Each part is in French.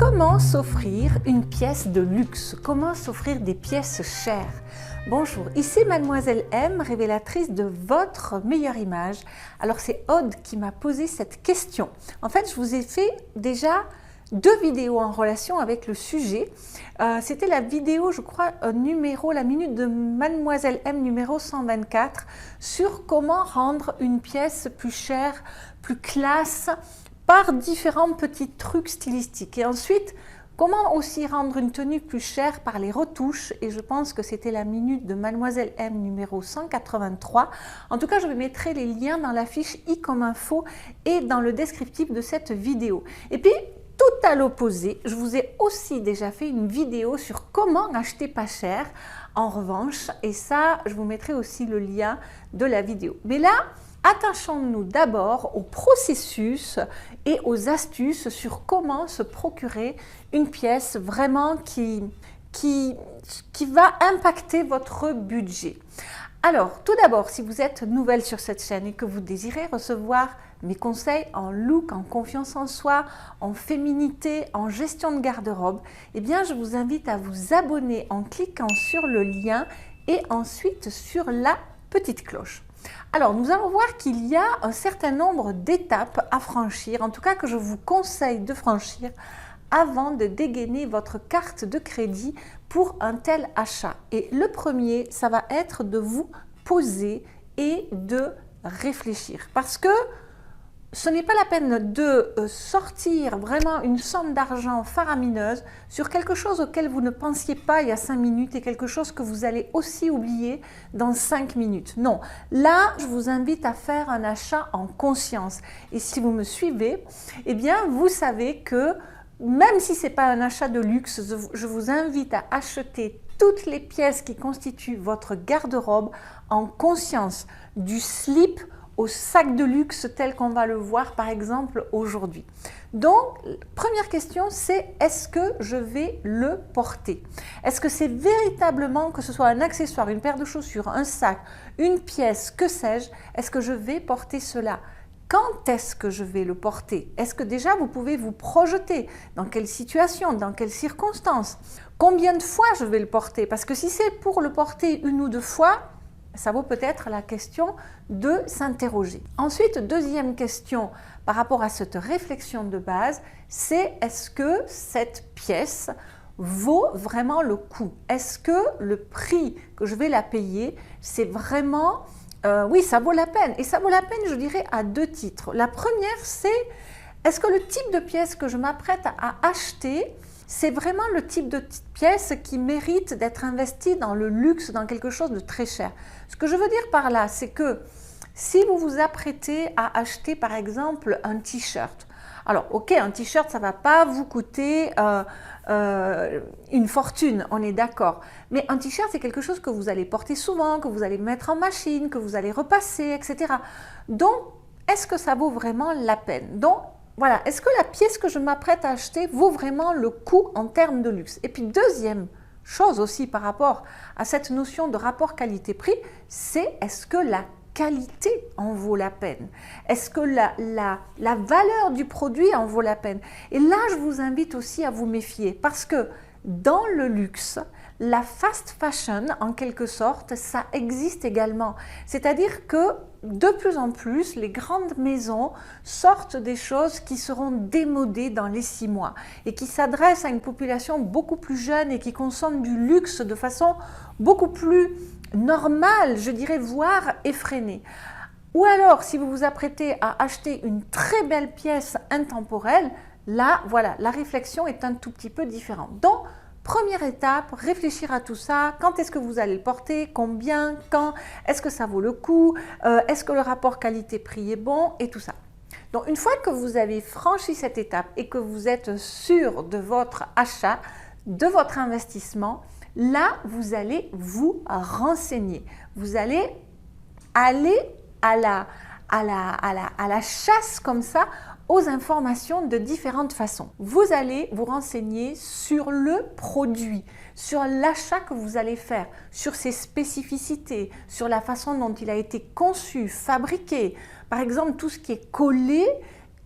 Comment s'offrir une pièce de luxe? Comment s'offrir des pièces chères? Bonjour, ici Mademoiselle M, révélatrice de votre meilleure image. Alors c'est Aude qui m'a posé cette question. En fait, je vous ai fait déjà 2 vidéos en relation avec le sujet. C'était la vidéo, je crois, la minute de Mademoiselle M numéro 124 sur comment rendre une pièce plus chère, plus classe, par différents petits trucs stylistiques. Et ensuite, comment aussi rendre une tenue plus chère par les retouches. Et je pense que c'était la minute de Mademoiselle M numéro 183. En tout cas, je mettrai les liens dans la fiche i comme info et dans le descriptif de cette vidéo. Et puis, tout à l'opposé, je vous ai aussi déjà fait une vidéo sur comment acheter pas cher, en revanche. Et ça, je vous mettrai aussi le lien de la vidéo. Mais là, attachons-nous d'abord au processus et aux astuces sur comment se procurer une pièce vraiment qui va impacter votre budget. Alors, tout d'abord, si vous êtes nouvelle sur cette chaîne et que vous désirez recevoir mes conseils en look, en confiance en soi, en féminité, en gestion de garde-robe, eh bien, je vous invite à vous abonner en cliquant sur le lien et ensuite sur la petite cloche. Alors, nous allons voir qu'il y a un certain nombre d'étapes à franchir, en tout cas que je vous conseille de franchir avant de dégainer votre carte de crédit pour un tel achat. Et le premier, ça va être de vous poser et de réfléchir. Parce que ce n'est pas la peine de sortir vraiment une somme d'argent faramineuse sur quelque chose auquel vous ne pensiez pas il y a 5 minutes et quelque chose que vous allez aussi oublier dans 5 minutes. Non, là, je vous invite à faire un achat en conscience. Et si vous me suivez, eh bien, vous savez que même si ce n'est pas un achat de luxe, je vous invite à acheter toutes les pièces qui constituent votre garde-robe en conscience, du slip au sac de luxe tel qu'on va le voir par exemple aujourd'hui. Donc, première question, c'est est-ce que je vais le porter? Est-ce que c'est véritablement, que ce soit un accessoire, une paire de chaussures, un sac, une pièce, que sais-je, est-ce que je vais porter cela? Quand est-ce que je vais le porter? Est-ce que déjà vous pouvez vous projeter? Dans quelle situation? Dans quelles circonstances? Combien de fois je vais le porter? Parce que si c'est pour le porter 1 ou 2 fois, ça vaut peut-être la question de s'interroger. Ensuite, deuxième question par rapport à cette réflexion de base, c'est est-ce que cette pièce vaut vraiment le coup? Est-ce que le prix que je vais la payer, c'est vraiment... oui, ça vaut la peine. Et ça vaut la peine, je dirais, à 2 titres. La première, c'est est-ce que le type de pièce que je m'apprête à acheter, c'est vraiment le type de pièce qui mérite d'être investi dans le luxe, dans quelque chose de très cher. Ce que je veux dire par là, c'est que si vous vous apprêtez à acheter par exemple un t-shirt, alors ok, un t-shirt ça ne va pas vous coûter une fortune, on est d'accord, mais un t-shirt c'est quelque chose que vous allez porter souvent, que vous allez mettre en machine, que vous allez repasser, etc. Donc, est-ce que ça vaut vraiment la peine? Donc, voilà, est-ce que la pièce que je m'apprête à acheter vaut vraiment le coup en termes de luxe? Et puis deuxième chose aussi par rapport à cette notion de rapport qualité-prix, c'est est-ce que la qualité en vaut la peine? Est-ce que la valeur du produit en vaut la peine? Et là, je vous invite aussi à vous méfier parce que dans le luxe, la fast fashion, en quelque sorte, ça existe également. C'est-à-dire que de plus en plus, les grandes maisons sortent des choses qui seront démodées dans les 6 mois et qui s'adressent à une population beaucoup plus jeune et qui consomme du luxe de façon beaucoup plus normale, je dirais, voire effrénée. Ou alors, si vous vous apprêtez à acheter une très belle pièce intemporelle, là, voilà, la réflexion est un tout petit peu différente. Donc, première étape, réfléchir à tout ça. Quand est-ce que vous allez le porter? Combien? Quand? Est-ce que ça vaut le coup? Est-ce que le rapport qualité-prix est bon? Et tout ça. Donc, une fois que vous avez franchi cette étape et que vous êtes sûr de votre achat, de votre investissement, là, vous allez vous renseigner. Vous allez aller à la chasse comme ça aux informations de différentes façons. Vous allez vous renseigner sur le produit, sur l'achat que vous allez faire, sur ses spécificités, sur la façon dont il a été conçu, fabriqué. Par exemple, tout ce qui est collé,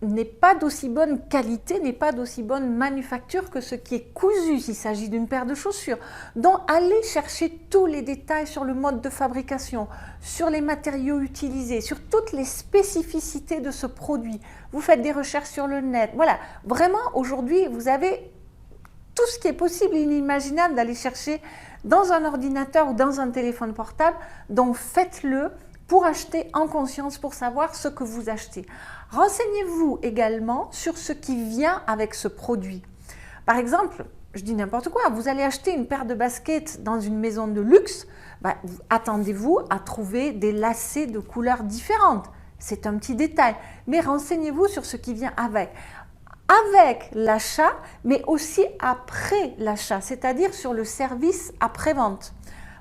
n'est pas d'aussi bonne qualité, n'est pas d'aussi bonne manufacture que ce qui est cousu s'il s'agit d'une paire de chaussures. Donc allez chercher tous les détails sur le mode de fabrication, sur les matériaux utilisés, sur toutes les spécificités de ce produit. Vous faites des recherches sur le net. Voilà, vraiment aujourd'hui vous avez tout ce qui est possible et inimaginable d'aller chercher dans un ordinateur ou dans un téléphone portable. Donc faites-le pour acheter en conscience, pour savoir ce que vous achetez. Renseignez-vous également sur ce qui vient avec ce produit. Par exemple, je dis n'importe quoi, vous allez acheter une paire de baskets dans une maison de luxe, attendez-vous à trouver des lacets de couleurs différentes. C'est un petit détail, mais renseignez-vous sur ce qui vient avec l'achat, mais aussi après l'achat, c'est-à-dire sur le service après-vente.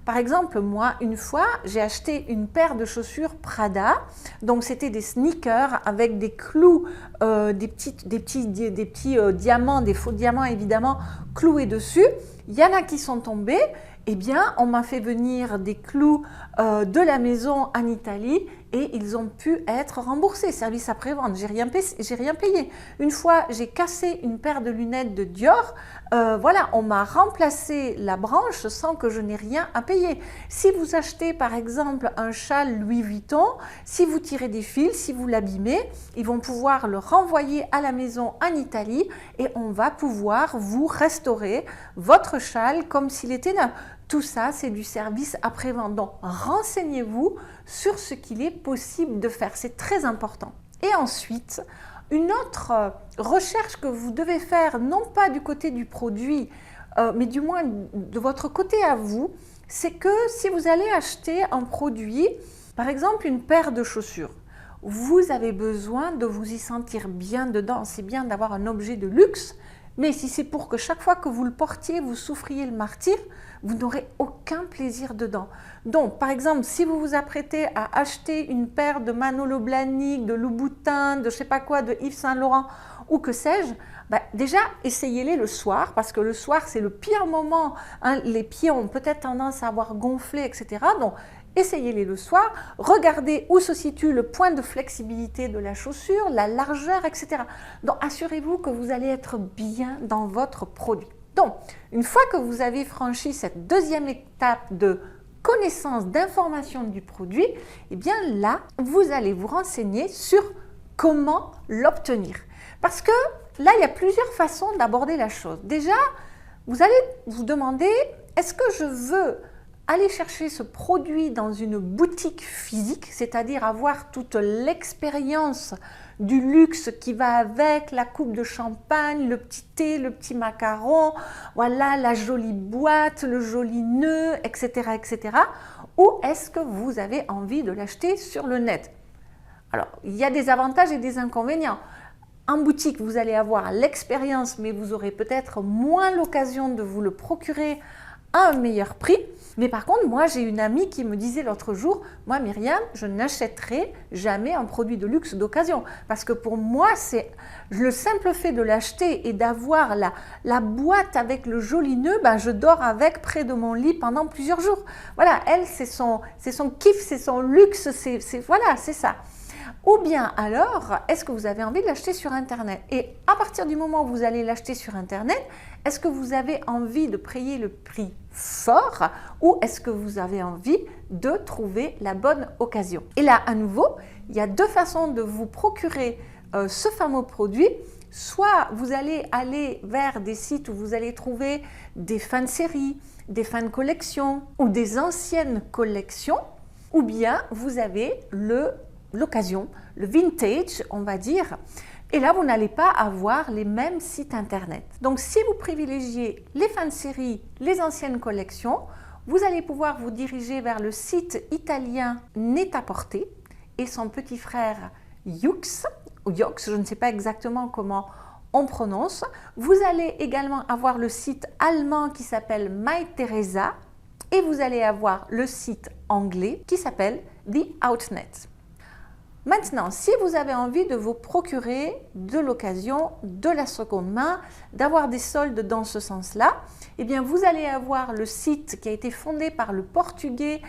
Par exemple, moi, une fois, j'ai acheté une paire de chaussures Prada. Donc, c'était des sneakers avec des clous, des petits diamants, des faux diamants évidemment, cloués dessus. Il y en a qui sont tombés. Eh bien, on m'a fait venir des clous de la maison en Italie et ils ont pu être remboursés, service après-vente. J'ai rien payé. Une fois, j'ai cassé une paire de lunettes de Dior. Voilà, on m'a remplacé la branche sans que je n'ai rien à payer. Si vous achetez par exemple un châle Louis Vuitton, si vous tirez des fils, si vous l'abîmez, ils vont pouvoir le renvoyer à la maison en Italie et on va pouvoir vous restaurer votre châle comme s'il était neuf. Tout ça, c'est du service après-vente. Donc, renseignez-vous sur ce qu'il est possible de faire. C'est très important. Et ensuite, une autre recherche que vous devez faire, non pas du côté du produit, mais du moins de votre côté à vous, c'est que si vous allez acheter un produit, par exemple une paire de chaussures, vous avez besoin de vous y sentir bien dedans. C'est bien d'avoir un objet de luxe, mais si c'est pour que chaque fois que vous le portiez, vous souffriez le martyre, vous n'aurez aucun plaisir dedans. Donc, par exemple, si vous vous apprêtez à acheter une paire de Manolo Blahnik, de Louboutin, de je ne sais pas quoi, de Yves Saint Laurent ou que sais-je, déjà, essayez-les le soir, parce que le soir, c'est le pire moment. Hein, les pieds ont peut-être tendance à avoir gonflé, etc. Donc, essayez-les le soir, regardez où se situe le point de flexibilité de la chaussure, la largeur, etc. Donc, assurez-vous que vous allez être bien dans votre produit. Donc, une fois que vous avez franchi cette deuxième étape de connaissance, d'information du produit, eh bien là, vous allez vous renseigner sur comment l'obtenir. Parce que là, il y a plusieurs façons d'aborder la chose. Déjà, vous allez vous demander, est-ce que je veux aller chercher ce produit dans une boutique physique, c'est-à-dire avoir toute l'expérience du luxe qui va avec, la coupe de champagne, le petit thé, le petit macaron, voilà, la jolie boîte, le joli nœud, etc., etc. Ou est-ce que vous avez envie de l'acheter sur le net? Alors, il y a des avantages et des inconvénients. En boutique, vous allez avoir l'expérience, mais vous aurez peut-être moins l'occasion de vous le procurer à un meilleur prix. Mais par contre, moi, j'ai une amie qui me disait l'autre jour, moi, Myriam, je n'achèterai jamais un produit de luxe d'occasion. Parce que pour moi, c'est le simple fait de l'acheter et d'avoir la boîte avec le joli nœud, je dors avec près de mon lit pendant plusieurs jours. Voilà, elle, c'est son kiff, c'est son luxe, voilà, c'est ça. Ou bien alors, est-ce que vous avez envie de l'acheter sur Internet? Et à partir du moment où vous allez l'acheter sur Internet, est-ce que vous avez envie de payer le prix fort ou est-ce que vous avez envie de trouver la bonne occasion? Et là, à nouveau, il y a deux façons de vous procurer ce fameux produit. Soit vous allez aller vers des sites où vous allez trouver des fins de série, des fins de collection ou des anciennes collections, ou bien vous avez l'occasion, le vintage, on va dire. Et là, vous n'allez pas avoir les mêmes sites internet. Donc, si vous privilégiez les fins de série, les anciennes collections, vous allez pouvoir vous diriger vers le site italien Net-à-Porter et son petit frère Yoox, ou Yox, je ne sais pas exactement comment on prononce. Vous allez également avoir le site allemand qui s'appelle Mytheresa et vous allez avoir le site anglais qui s'appelle The Outnet. Maintenant, si vous avez envie de vous procurer de l'occasion, de la seconde main, d'avoir des soldes dans ce sens-là, eh bien vous allez avoir le site qui a été fondé par un Portugais,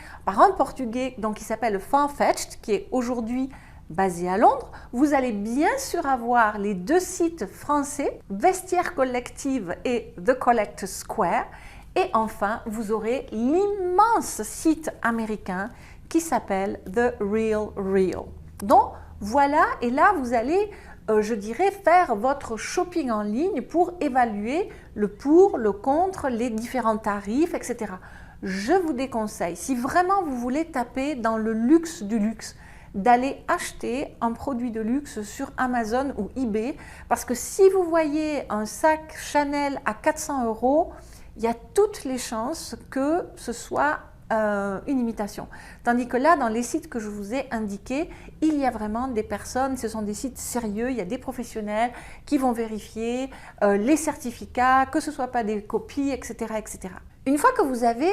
donc qui s'appelle Farfetch, qui est aujourd'hui basé à Londres. Vous allez bien sûr avoir les 2 sites français, Vestiaire Collective et The Collect Square. Et enfin, vous aurez l'immense site américain qui s'appelle The Real Real. Donc voilà, et là vous allez, je dirais, faire votre shopping en ligne pour évaluer le pour, le contre, les différents tarifs, etc. Je vous déconseille, si vraiment vous voulez taper dans le luxe du luxe, d'aller acheter un produit de luxe sur Amazon ou eBay, parce que si vous voyez un sac Chanel à 400 €, il y a toutes les chances que ce soit une imitation. Tandis que là, dans les sites que je vous ai indiqués, il y a vraiment des personnes, ce sont des sites sérieux, il y a des professionnels qui vont vérifier les certificats, que ce ne soit pas des copies, etc., etc. Une fois que vous avez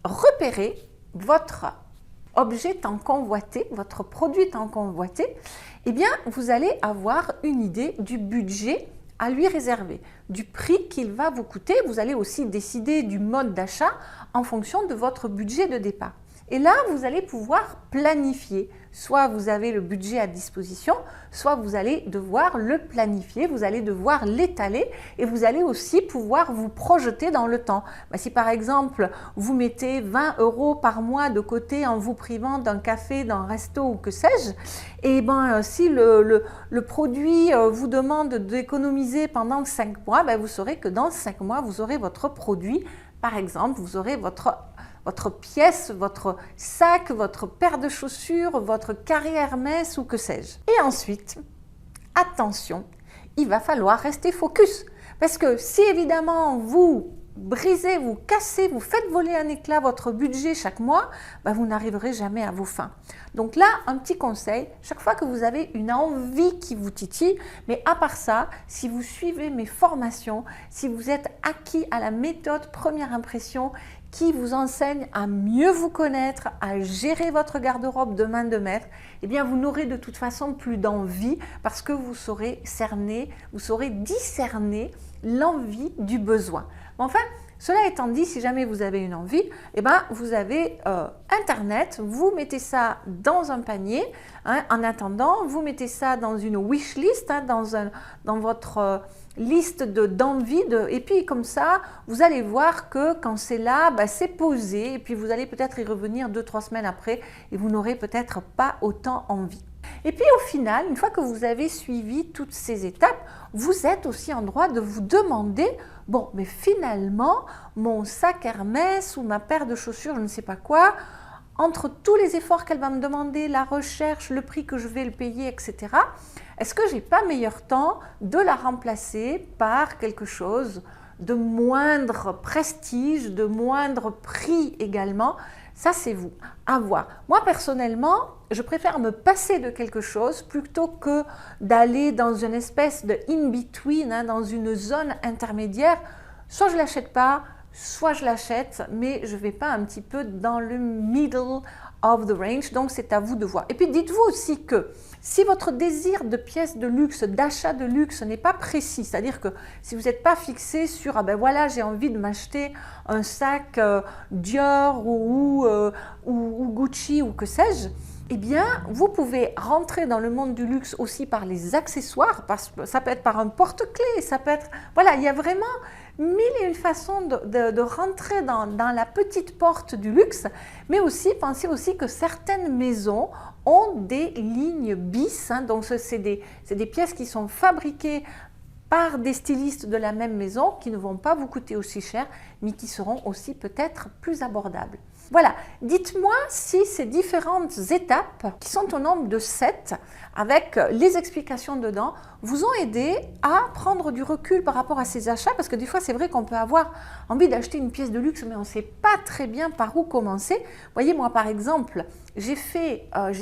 repéré votre objet tant convoité, votre produit tant convoité, eh bien, vous allez avoir une idée du budget à lui réserver, du prix qu'il va vous coûter. Vous allez aussi décider du mode d'achat en fonction de votre budget de départ. Et là, vous allez pouvoir planifier. Soit vous avez le budget à disposition, soit vous allez devoir le planifier, vous allez devoir l'étaler et vous allez aussi pouvoir vous projeter dans le temps. Si par exemple, vous mettez 20 € par mois de côté en vous privant d'un café, d'un resto ou que sais-je, et si le produit vous demande d'économiser pendant 5 mois, vous saurez que dans 5 mois, vous aurez votre produit. Par exemple, vous aurez votre pièce, votre sac, votre paire de chaussures, votre carré Hermès ou que sais-je. Et ensuite, attention, il va falloir rester focus. Parce que si évidemment vous brisez, vous cassez, vous faites voler un éclat votre budget chaque mois, vous n'arriverez jamais à vos fins. Donc là, un petit conseil, chaque fois que vous avez une envie qui vous titille, mais à part ça, si vous suivez mes formations, si vous êtes acquis à la méthode première impression qui vous enseigne à mieux vous connaître, à gérer votre garde-robe de main de maître, eh bien vous n'aurez de toute façon plus d'envie parce que vous saurez cerner, vous saurez discerner l'envie du besoin. Enfin, cela étant dit, si jamais vous avez une envie, vous avez Internet, vous mettez ça dans un panier, en attendant, vous mettez ça dans une wish list, dans votre liste d'envie, et puis comme ça, vous allez voir que quand c'est là, c'est posé, et puis vous allez peut-être y revenir 2-3 semaines après, et vous n'aurez peut-être pas autant envie. Et puis au final, une fois que vous avez suivi toutes ces étapes, vous êtes aussi en droit de vous demander, bon, mais finalement, mon sac Hermès ou ma paire de chaussures, je ne sais pas quoi, entre tous les efforts qu'elle va me demander, la recherche, le prix que je vais le payer, etc., est-ce que j'ai pas meilleur temps de la remplacer par quelque chose de moindre prestige, de moindre prix également? Ça, c'est vous, à voir. Moi, personnellement, je préfère me passer de quelque chose plutôt que d'aller dans une espèce de in-between, dans une zone intermédiaire. Soit je ne l'achète pas, soit je l'achète, mais je ne vais pas un petit peu dans le middle of the range. Donc, c'est à vous de voir. Et puis, dites-vous aussi que si votre désir de pièces de luxe, d'achat de luxe n'est pas précis, c'est-à-dire que si vous n'êtes pas fixé sur « ah ben voilà, j'ai envie de m'acheter un sac Dior ou Gucci ou que sais-je », eh bien, vous pouvez rentrer dans le monde du luxe aussi par les accessoires, parce que ça peut être par un porte-clés, ça peut être… Voilà, il y a vraiment mille et une façons de rentrer dans la petite porte du luxe, mais aussi, pensez aussi que certaines maisons ont des lignes bis, donc c'est des pièces qui sont fabriquées par des stylistes de la même maison qui ne vont pas vous coûter aussi cher, mais qui seront aussi peut-être plus abordables. Voilà, dites-moi si ces différentes étapes, qui sont au nombre de 7, avec les explications dedans, vous ont aidé à prendre du recul par rapport à ces achats, parce que des fois c'est vrai qu'on peut avoir envie d'acheter une pièce de luxe, mais on ne sait pas très bien par où commencer. Vous voyez, moi par exemple, j'ai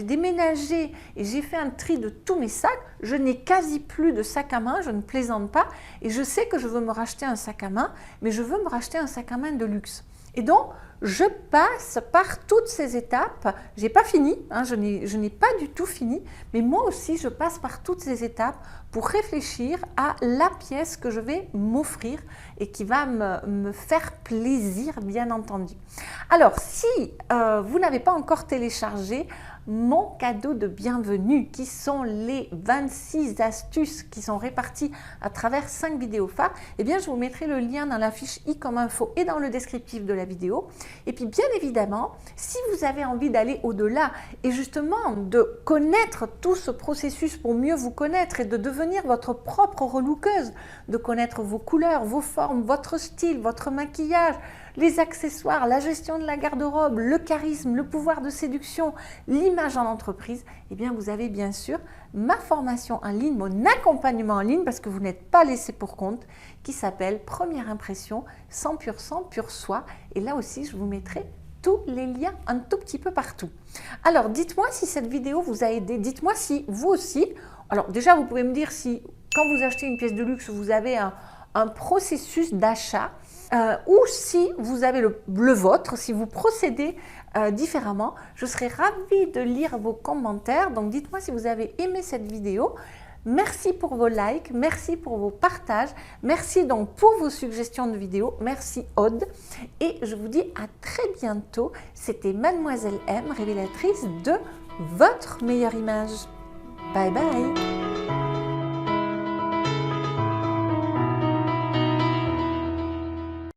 déménagé et j'ai fait un tri de tous mes sacs, je n'ai quasi plus de sac à main, je ne plaisante pas, et je sais que je veux me racheter un sac à main, mais je veux me racheter un sac à main de luxe. Et donc, je passe par toutes ces étapes. Je n'ai pas fini, je n'ai pas du tout fini, mais moi aussi, je passe par toutes ces étapes pour réfléchir à la pièce que je vais m'offrir et qui va me faire plaisir, bien entendu. Alors, si vous n'avez pas encore téléchargé mon cadeau de bienvenue qui sont les 26 astuces qui sont réparties à travers 5 vidéos phares. Eh bien, je vous mettrai le lien dans la fiche i comme info et dans le descriptif de la vidéo. Et puis, bien évidemment, si vous avez envie d'aller au-delà et justement de connaître tout ce processus pour mieux vous connaître et de devenir votre propre relookeuse, de connaître vos couleurs, vos formes, votre style, votre maquillage, les accessoires, la gestion de la garde-robe, le charisme, le pouvoir de séduction, l'image en entreprise, eh bien vous avez bien sûr ma formation en ligne, mon accompagnement en ligne, parce que vous n'êtes pas laissé pour compte, qui s'appelle Première impression 100% pur soi. Et là aussi, je vous mettrai tous les liens un tout petit peu partout. Alors, dites-moi si cette vidéo vous a aidé. Dites-moi si vous aussi, alors déjà, vous pouvez me dire si quand vous achetez une pièce de luxe, vous avez un processus d'achat ou si vous avez le vôtre, si vous procédez différemment. Je serai ravie de lire vos commentaires. Donc, dites-moi si vous avez aimé cette vidéo. Merci pour vos likes, merci pour vos partages, merci donc pour vos suggestions de vidéos, merci Aude. Et je vous dis à très bientôt. C'était Mademoiselle M, révélatrice de votre meilleure image. Bye bye.